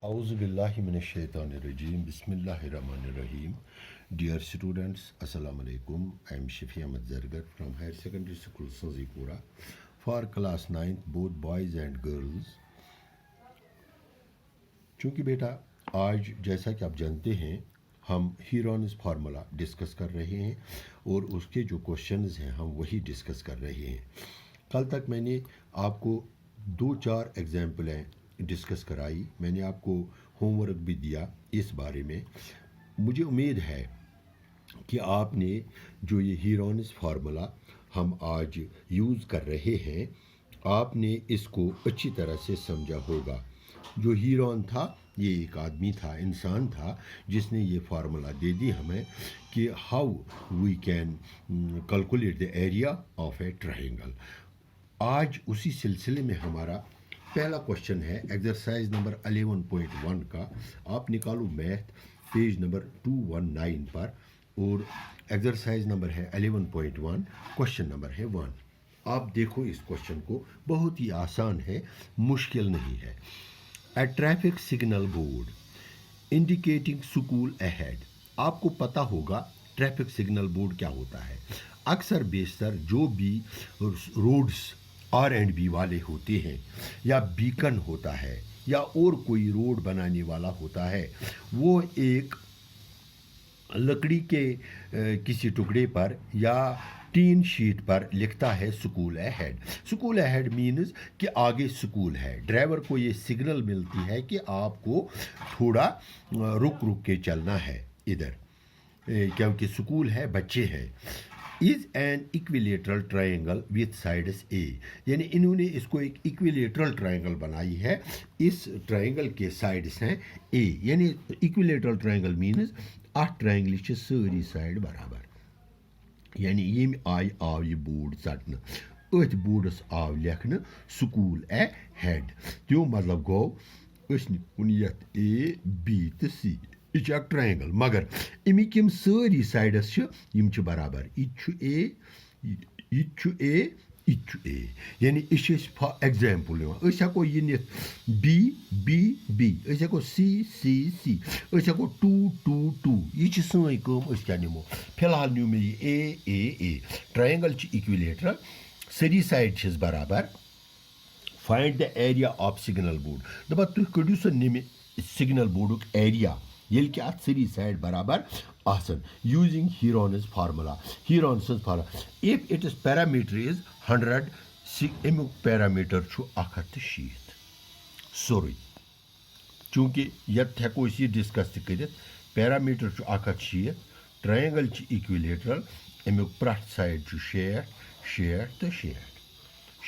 Auzubillahiminashaitanirrajim. Bismillahirrahmanirrahim. Dear students, Assalamu alaikum. I am Shafi Ahmad Zargar from Higher Secondary School Sanzipura for class 9th, both boys and girls. चूँकि बेटा आज जैसा कि आप जानते हैं हम हीरोनिस फार्मूला डिस्कस कर रहे हैं और उसके जो क्वेश्चंस हैं हम वही डिस्कस कर रहे हैं। कल तक मैंने आपको 2-4 एग्जाम्पलें डिस्कस कराई, मैंने आपको होमवर्क भी दिया इस बारे में। मुझे उम्मीद है कि आपने जो ये हीरोनिस फार्मूला हम आज यूज़ कर रहे हैं आपने इसको अच्छी तरह से समझा होगा। जो हीरोन था ये एक आदमी था, इंसान था, जिसने ये फार्मूला दे दी हमें कि how we can calculate the area of a triangle. आज उसी सिलसिले में हमारा पहला क्वेश्चन है एक्सरसाइज नंबर 11.1 का। आप निकालो मैथ पेज नंबर 219 पर और एक्सरसाइज नंबर है 11.1, क्वेश्चन नंबर है 1। आप देखो इस क्वेश्चन को, बहुत ही आसान है, मुश्किल नहीं है। A traffic signal board indicating school ahead। आपको पता होगा ट्रैफिक सिग्नल बोर्ड क्या होता है। अक्सर बेशतर जो भी रोड्स R&B वाले होते हैं या बीकन होता है या और कोई रोड बनाने वाला होता है, वो एक लकड़ी के किसी टुकड़े पर या टीन शीट पर लिखता है school ahead. School ahead means कि आगे स्कूल है। ड्राइवर को ये सिग्नल मिलती है कि आपको थोड़ा रुक रुक के चलना है इधर, क्योंकि स्कूल है, बच्चे हैं। Is an equilateral triangle with sides A, यानी इन्होंने इसको एक इक्विलेटरल ट्रायंगल बनाई है। इस ट्रायंगल के साइड्स हैं ए, यानी इक्विलेटरल ट्रायंगल मीन्स अठ ट्रायंगल सारी साइड बराबर। यानी ये आव ये बोर्ड चटन, अथ बोर्डस आव लेखन स्कूल ए हेड। त्यो मतलब गो यथ ए बी तो सी, यह एक ट्रायंगल, मगर अमिक यम सारी साइडस बराबर। यह ए यानी एग्जाम्पल हको यह नित बी बी बी, हको सी सी सी, हको टू टू टू। यह सी क्या निमो, फिलहाल न्यू मे ए ट्रायंगल इक्विलेटरल, सारी साइड बराबर। Find the area of signal board. दपा तुम कड़ो सो नमे सिग्नल बोर्ड एरिया ये कि अत सारी साइड बराबर आसन, using Heron's formula. हीरोनिस formula if it is parameter is 100, अमुक पैरामीटर 160 सोरी। चूंकि यथ हेको यह डिस्कस कर, पैरामीटर 160, ट्रायंगल इक्विलेटरल, अमुक प्रथ साइड 60 60 तो 60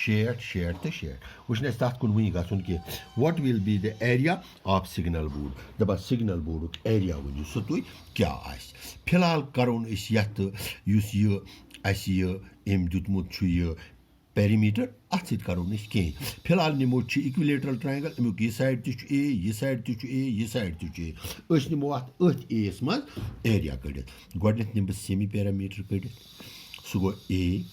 60 60 तो 60। वह तथ कुन वही गन कि what will be the area of signal board. दपा सिग्नल बोर्ड एरिया वो सो तुम क्या फिलहाल करोन यथ अम दुतमुत यह पेरीमीटर, अत सत करो कहीं। फिलहाल निमो इक्विलेटरल ट्रायंगल, अमुक यह साइड तो ए, यह साइड तो ए, यह साइड तो ए। निमो अथ ए मज एरिया कड़ित। गोडनेथ निम सेमी पैरामीटर कड़ित, सह गो ए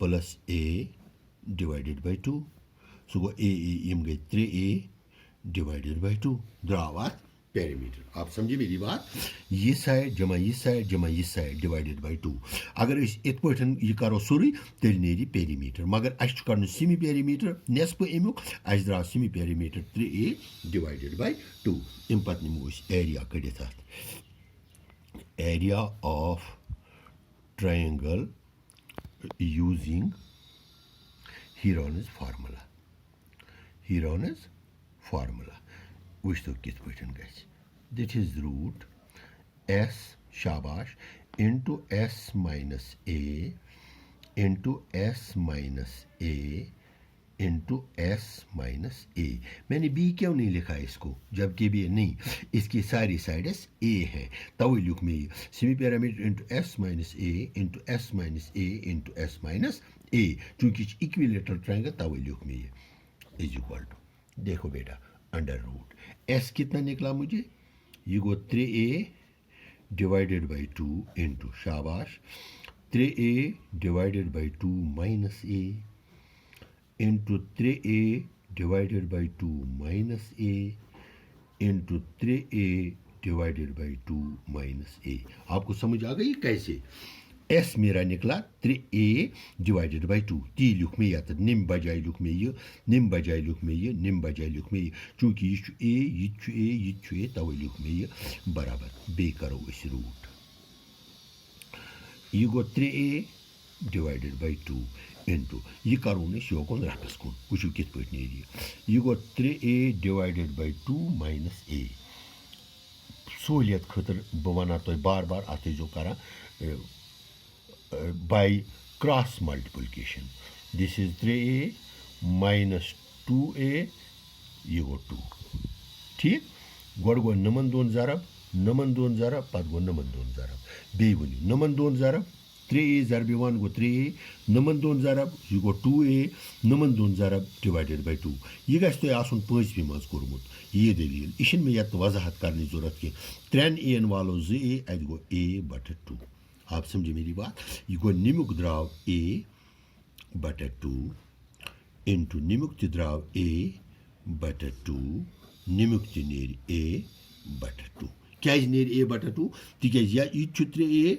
प्लस ए डिवाइडेड बाय 2। सह गो यम गई 3a डिवाइडेड बाय 2, द्राव अथ पेरीमीटर। आप समझे मेरी बात। ये साइड जमा ये साइड जमा ये साइड डिवाइडेड बाय 2। अगर इत यह करो सोरी तेल नेरी पेरीमीटर, मगर अस कर सेमी पेरीमीटर नेसफ अमुक, अस द्राव semi perimeter 3a divided by 2। अम पे निमो एरिया कड़ित। Area of triangle using Heron's formula. हीरोनिस फार्मूला वुच तो कित पठन गछ, दिट इज रूट एस शाबाश into s minus a into s minus a into s minus a. मैंने बी क्यों नहीं लिखा इसको, जबकि भी नहीं, इसकी सारी साइड्स ए है, तभी लिख में semi parameter into s minus a into s minus a into s minus a. चूंकि इक्विलेटरल ट्रायंगल तभी लिख में इज इक्वल टू, देखो बेटा, अंडर रूट एस कितना निकला मुझे, ये गो 3a डिवाइडेड बाई 2 इंटू शाबाश 3a divided by 2 minus a into 3a divided by 2 minus a into 3a divided by 2 minus a. आपको समझ आ गई कैसे? एस मेरा निकला 3a डिवाइडेड बाई 2। ती लिख में या निम बजाय लिख में ये, निम बजाय लिख में ये, निम बजाय लिख में ये, चूंकि ये तवे लिख में ये बराबर बे करो इस रूट। ये गो 3a डिवाइडेड बाई 2 इंटू यह करो योकुन रटस कुन वो कित पे नीर यह गो 3a डिवाइडेड बाई 2 माइनस ए। सहूलियत खतर बह वना तुम बार बार अत कर by cross multiplication. This is 3a minus 2a ये गो 2 ठीक गोड गो नमन दोन ज़रब पत गो नमन दोन ज़रब बे वन नमन दोन ज़रब 3a ज़रब 1 गो 3a नमन दोन ज़रब यह गो 2a नमन दोन ज़रब डिवाइडेड बाई 2 यह गि तुम आसन पांचवी मज कोर्मुत ये दलील यह मे ये वजाहत करने जरूरत की 3 a वालो 2a अत गो a बटे 2। आप समझे मेरी बात? यह गो निमुक द्राव a बटे 2 इंटू निमुक द्राव a बटे 2 निमुक नेर a बटे 2 क्या नेर a बटे 2 तिकाज या यह 3a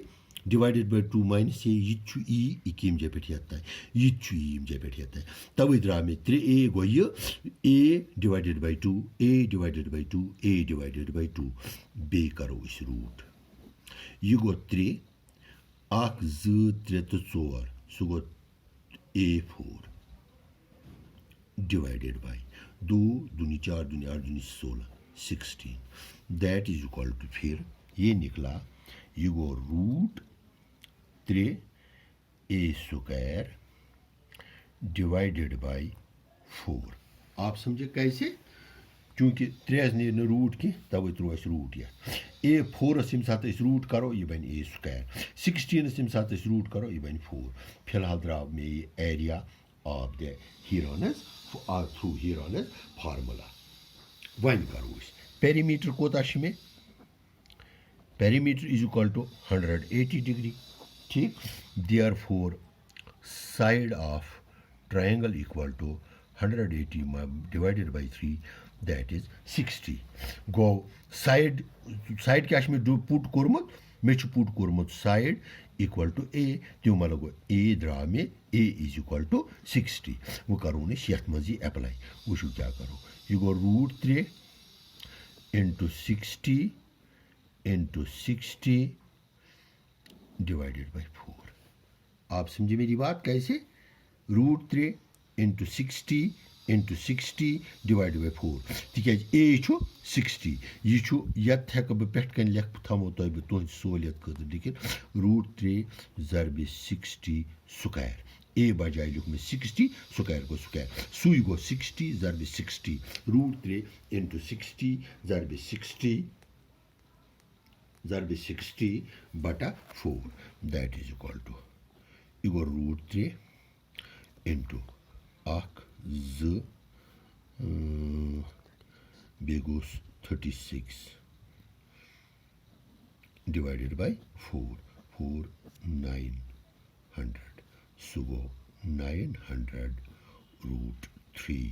डिवाइडेड बाई 2 माइनस ए यह ई यम जे पे आता है यह यम जे पे आता है तवे द्राव में 3a go a divided by 2 a divided by 2 a divided by 2 बे करो इस रूट यह गो 3 1 2 3 तो 4 सह गो a4 डिवाइडेड बाई 2 दूनी 4 दूनी 8 दूनी 16 16 दैट इज इक्वल टू फिर ये निकला यह गो root 3 a square divided by 4। आप समझे कैसे? चूंकि 3 नीर न रूट की तवे त्रो रूट ये a4 यम सात रूट करो यह बन a स्क्वायर 16 यम सात रूट करो यह बन 4। फिलहाल द्राव में ये area of the Heron's through Heron's formula वन करो पेरीमीटर कोता में perimeter is equal to 180 degree ठीक therefore side of triangle equal to 180 divided by 3 that is 60 गो साइड क्या पुट कोर्मुत मे पुट कोर्मुत साइड इक्वल टू a त्यो मतलब गो a द्राव में a इज इक्वल टू 60 वो करो ये मज अप्लाई वो क्या करो यह गो रूट 3 इंटू 60 डिवाइडेड बाई 4। आप समझे मेरी बात कैसे? रूट 3 इंटू 60 डिवाइड बाई 4 तिकाज a 60 यह हेक बह पे लेख थमो तुम बह तुद सहूलियत खतर लिखित रूट 3 ज़रब 60 स्क्वायर a बजाय लिख में 60 स्क्वायर गो स्क्वायर सुई गो 60 ज़रब 60 रूट 3 इंटू 60 ज़रब 60 बटा 4 दैट इज इक्वल टू यह गो रूट 3 इंटू 1 2 बेगोस 36 डिवाइडेड बाई 4 900 सुगो 900 रूट 3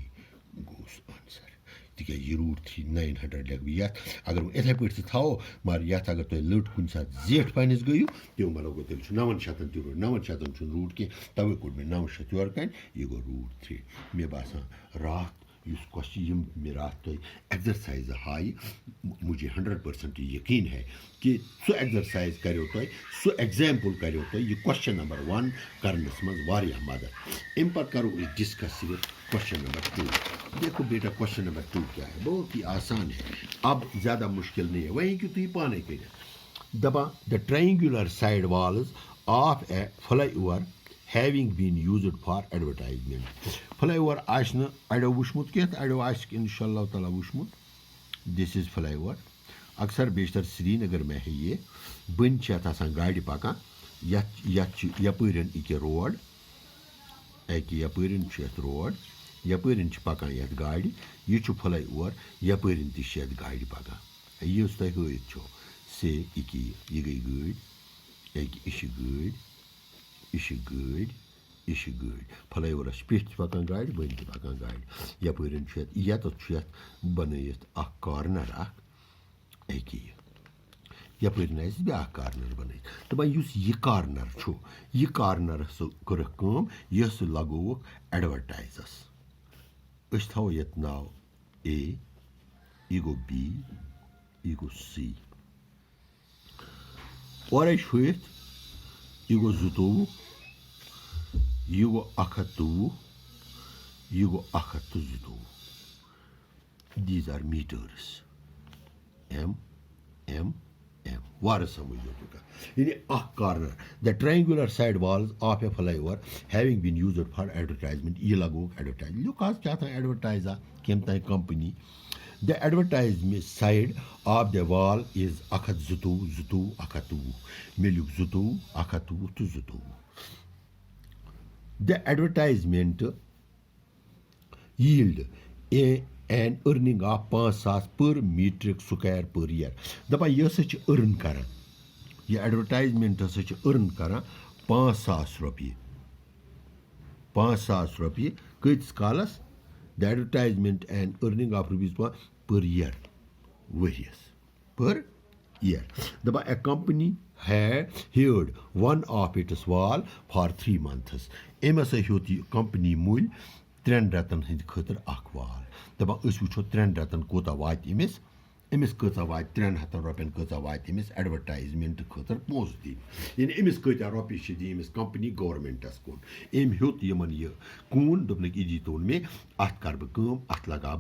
गोस आंसर तिक यह रूट 3 900 लेख ये अगर इथे पे थो मगर ये अगर तुम लट कुन सात जेठ पानिस गयु त्यो मतलब गो तेल 900 त्यो 900 रूट की तवे कोड में 900 योर कन ये गो रूट 3 मे बासा रात इस क्वेश्चन मे रात तो एक्सरसाइज हाई मुझे 100% यकीन है कि सो एक्सरसाइज करो तो सो एग्जाम्पल करो तो ये क्वेश्चन नंबर 1 करनस मज वारिया मदद अम पत करो डिस्कस क्वेश्चन नंबर 2। देखो बेटा क्वेश्चन नंबर 2 क्या है? बहुत ही आसान है, अब ज़्यादा मुश्किल नहीं है, वहीं कि तुम पाने कर दपा the triangular side walls of a fly having been used for advertisement। Flyover अड़ो वुचमुत कह अड़ो इंशाल्लाह ताला वुचमुत दिस इज फ्लाईओवर अक्सर बेशतर श्रीनगर में है ये बन गाड़ी पकान यपन इक रोड यपन रोड यपन पकान ये गाड़ी यह फ्लाईओवर यपन तह गाड़ी पकान यह तुम हथ से यह गई गाड़ी यह गाड़ी यह गाड़ी फ्लाईओवरस पे पकान गाड़ी बन पकान गाड़ी यपन ये बनत कॉर्नर अकी यपन ब्या कॉर्नर बन दपान यह कॉर्नर यह कॉर्नर कर यह लगोक एडवर्टाइजस थो ये नाव ए यह गो बी यह गो सी और शुत यह गो 12 यह गो 112 यह गो 112 these are meters M वार समझो यानी corner the triangular side walls of a flyover having been used for advertisement यह लगो एडवर्टाइज लुक आज क्या एडवर्टाइजा कम तान company the advertisement side of the wall is 112 112 मिलुक 112 तो 112 the advertisement yield an earning of 5,000 per metric square per year दपान यह अर्न कर यह एडवर्टाइजमेंट अर्न कर 5,000 रुपये 5,000 रुपये कतिस कालस the advertisement and earning of rupees per year वरियस पर ईयर दपान a company hired one of its wall for 3 months अम हसा हेत यह कंपनी मूल 3 रतन हंद खतर वाल दपान वो 3 रतन कोता वात अमिस कचा वात 300 रुपयन कचा वात अमिस एडवर्टाइजमेंट खतर पोस दी यानी अमिस कत्या रुपये दी अमिस कंपनी गवर्नमेंटस कुन अम हेत यमन यह कून दोपनक यह दीतोन में अत कर अत लगा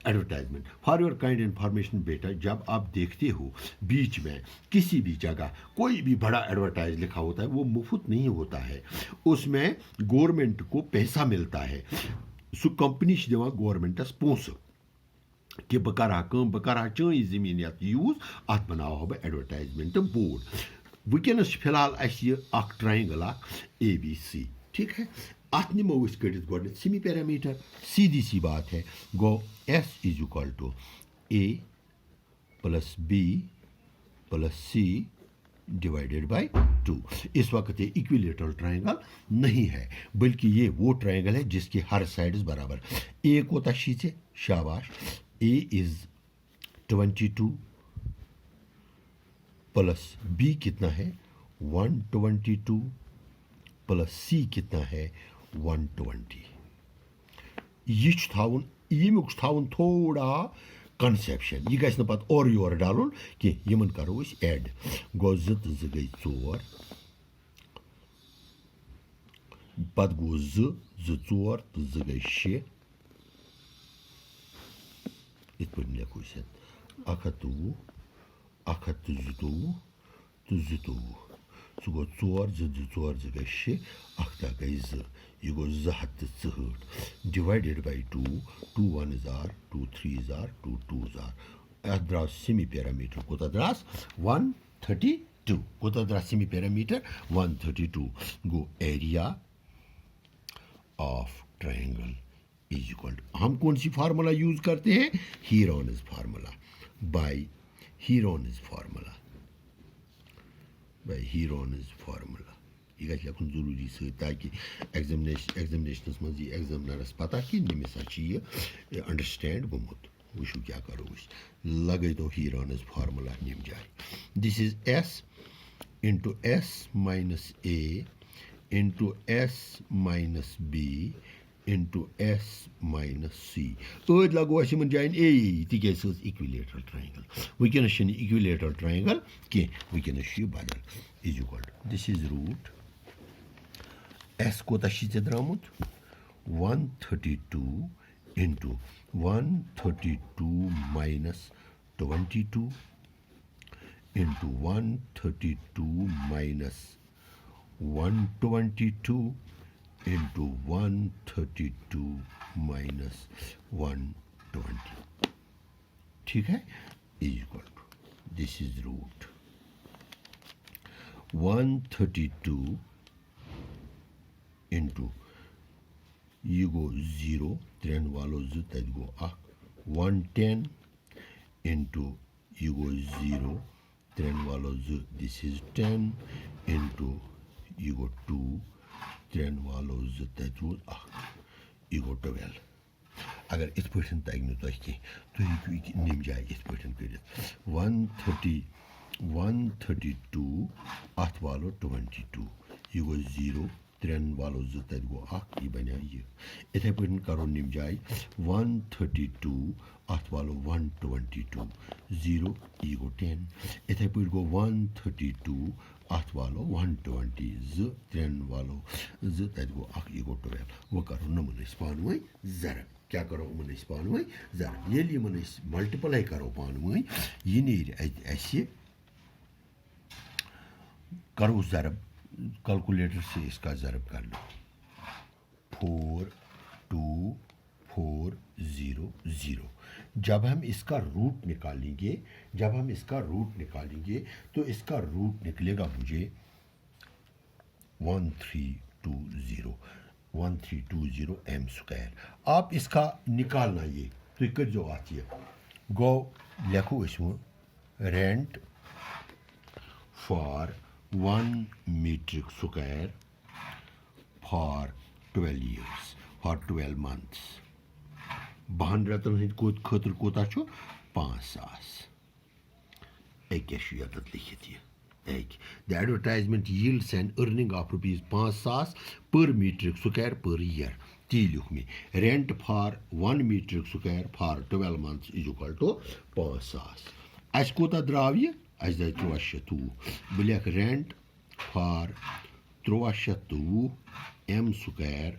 advertisement for your kind information बेटा जब आप देखते हो बीच में किसी भी जगह कोई भी बड़ा एडवर्टाइज लिखा होता है वो मुफ्त नहीं होता है उसमें गवर्नमेंट को पैसा मिलता है सु कंपनी दिवान गवर्नमेंटस पोस कि बह कर चीज जमीन यूज अत बनाव बह एडवर्टाइजमेंट बोर्ड वनस फिलहाल अख ट्रायंगल ABC ठीक है अत नमो कड़ित गोड सेमी पैरामीटर सीधी सी बात है गो S is equal to A plus B plus C divided by 2 इस वक्त ये इक्विलेटरल ट्रायंगल नहीं है बल्कि ये वो ट्रायंगल है जिसकी हर साइड्स बराबर A को तशीचे शाबाश A is 22 प्लस B कितना है 122 प्लस C कितना है 120 यह थावन यमुक थावन थोड़ा कंसेप्शन यह गि पत और योर डालुन कि यमन करो एड गो 2 2 गई 4 पत गो 2 2 4 तो 2 गई 6 इत पे लिखो 112 112 तो 2 सह गो 4 2 2 4 2 गई 6 8 गई 2 यह गो 264 डिवाइडेड बाय 2 2 1 आर 2 3 आर 2 2 आर अत द्रास सेमी पैरामीटर कोता द्रास 132 कोता द्रास सेमी पैरामीटर 132 गो area of triangle is equal to हम कौन सी फार्मूला यूज करते हैं Heron's formula by Heron's formula यह गन जरूरी ताकि एग्जामिनेशन मज एग्जामिनरस पता कि नमिस यह अंडरस्टैंड गोमुत वो क्या करो लगे तो हीरोनिस फार्मूला निम जाए this is S into S minus A into S minus B into S minus C अद लगो जान A तिक इक्विलेटरल ट्रायंगल वनस इक्विलेटरल ट्रायंगल कह वनस बदल is equal to this is root S कोता द्रामुत 132 into 132 minus 22 into 132 minus 122 into 132 minus 120 ठीक है is equal to this is root 132 into यह गो 0 3 वालो 2 तत गो 110 इंटू यह गो 0 3 वालो 2 दिस इज 10 इंटू यह गो 2 3 वालो 2 तत रोज 1 यह गो 12 अगर इत पे तग नो तुम कह तुम हेकू निम जाए इत पे कर 132 अत वालो 22 यह गो 0 3 वालो 2 तत गो 1 यह बना यह इथे पे करो निम जाए 132 अत वालो 122 0 यह गो 10 इथे पे गो 132 अत वालो 120 3 वालो 2 तत गो 1 यह गो 12 वो करो नमन पान वो जरब क्या करो मन पान वो जरब ये मन मल्टीप्लाई करो पान वो यह नीर करो जरब कैलकुलेटर से इसका ज़रब कर लो 42400 जब हम इसका रूट निकालेंगे तो इसका रूट निकलेगा मुझे 1320 m स्क्वायर आप इसका निकालना ये तो कर जो आती है गो लिखो इसमें rent for 1 metric square for 12 years for 12 months 12 रतन हंद खतर कोता 5000 लिखित यह the advertisement yields an earning of rupees 5000 per metric square per year ती लिख में rent for 1 metric square for 12 months is equal to 5000 अस कोता द्राव यह अस दाय 320 बह लिख rent for 320 m square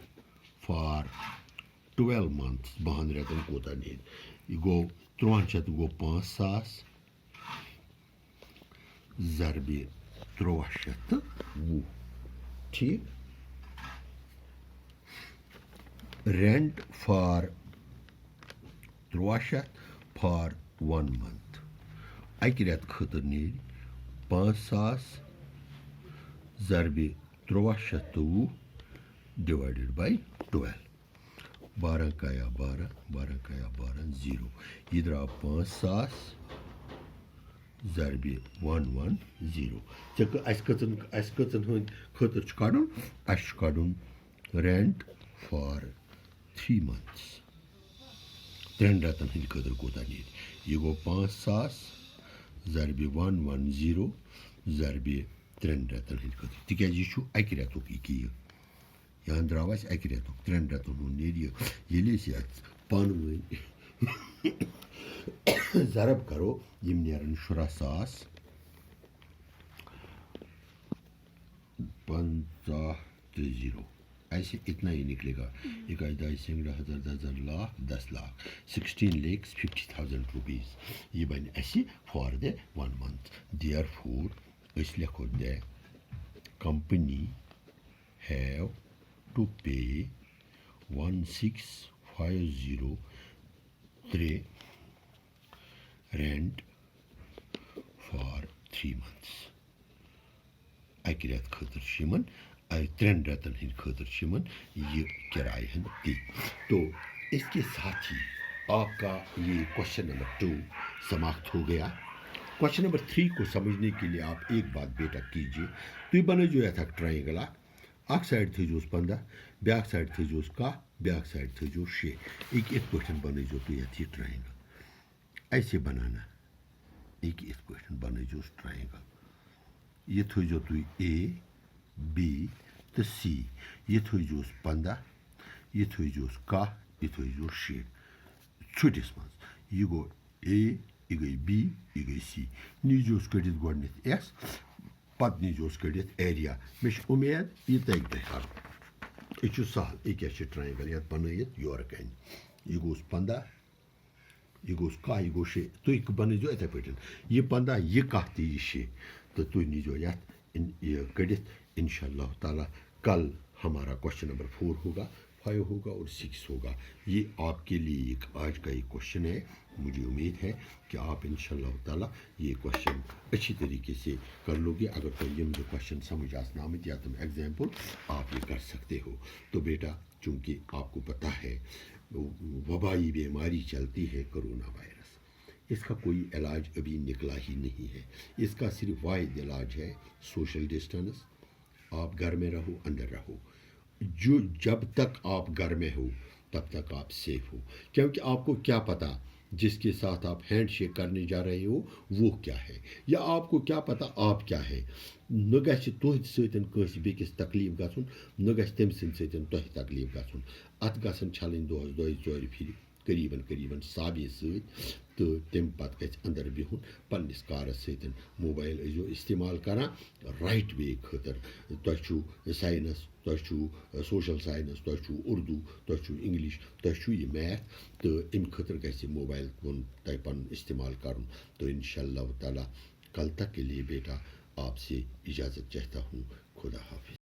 for 12 months 12 रतन कोता नीर यह गो 300 गो 5000 ज़रबे 320 ठीक रेंट फॉर 300 फॉर 1 मंथ अकि रेत खतर नीर 5000 ज़रबे 320 डिवाइडेड बाई 12 12 का या 12 0 यह द्राव 5000 ज़रबे 110 अस कतन खतर कड़न अस कड़न रेंट फॉर 3 मंथ्स 3 रतन हंद खतर कोता नीर यह गो 5000 ज़रबे 110 ज़रबे 3 रतन हंद खतर तिकाज यह अकि रेतुक यह यहाँ द्राव अकि रेतुक 3 रतन हूँ नीर ये पान ज़रब करो यम नेरन 17,000 50 ऐसे इतना ही निकलेगा 1 10 लाख 10 लाख 16 lakhs 50,000 rupees ये बन ऐसे फॉर द 1 month therefore इस लिखो द कंपनी हैव टू पे 1650 रेंट फॉर 3 months अकि रेत खतर 3 रतन हंद खतर यह किराए दी तो इसके साथ ही आपका ये क्वेश्चन नंबर 2 समाप्त हो गया। क्वेश्चन नंबर 3 को समझने के लिए आप एक बात बेटा कीजिए तुम बनो जो था ट्राइंगल अख साइड थोस 15 ब्याक साइड थोस कह ब्याक साइड थोस 6 एक इत पे बनो तुम ये ट्राइंगल ऐसे बनाना एक इत पे बनो ट्राइंगल यह थो तुम A B तो C यह थोस 15 यह थोस कह यह थोस 6 छुटिस मज यह गो A यह गई B यह गई C नीजोस कड़ित गोडनित S पत नीजोस कड़ित एरिया मे उम्मीद यह तग तह कर यह सहल यह ट्राइंगल ये बनत योर कन यह गोस 15 यह गोस कह यह गो 6 तुम बनो इथे पे यह 15 यह कह तो यह 6 तो तुम नीजो ये कड़ित इंशाअल्लाह ताला कल हमारा क्वेश्चन नंबर 4 होगा 5 होगा और 6 होगा। ये आपके लिए एक आज का एक क्वेश्चन है। मुझे उम्मीद है कि आप इंशाअल्लाह ताला ये क्वेश्चन अच्छी तरीके से कर लोगे। अगर कोई ये मुझे क्वेश्चन समझ आसनामित या तुम एग्जाम्पल आप ये कर सकते हो। तो बेटा चूँकि आपको पता है वबाई बीमारी चलती है कोरोना वायरस, इसका कोई इलाज अभी निकला ही नहीं है। इसका सिर्फ वाहिद इलाज है सोशल डिस्टेंस। आप घर में रहो, अंदर रहो, जो जब तक आप घर में हो तब तक आप सेफ हो, क्योंकि आपको क्या पता जिसके साथ आप हैंड शेक करने जा रहे हो वो क्या है, या आपको क्या पता आप क्या है। न गि तुहद सस बेकिस तकलीफ गन, न गि तम सद तह तकलीफ गन। अत गन छलन दोस दो चोर फिर करीबन करीबन साबे सत, तो तम पत गि अंदर बिहुन पन्निस कारस सत मोबाइल जो इस्तेमाल करान राइट वे खतर। तुह साइंस, तुह सोशल साइंस, तुह उर्दू, तुह इंग्लिश, तुह यह मैथ, तो अम खतर गि मोबाइल तह पन इस्तेमाल कर। तो इंशाअल्लाह ताला कल तक के लिए बेटा आपसे इजाज़त चाहता हूँ। खुदा हाफिज।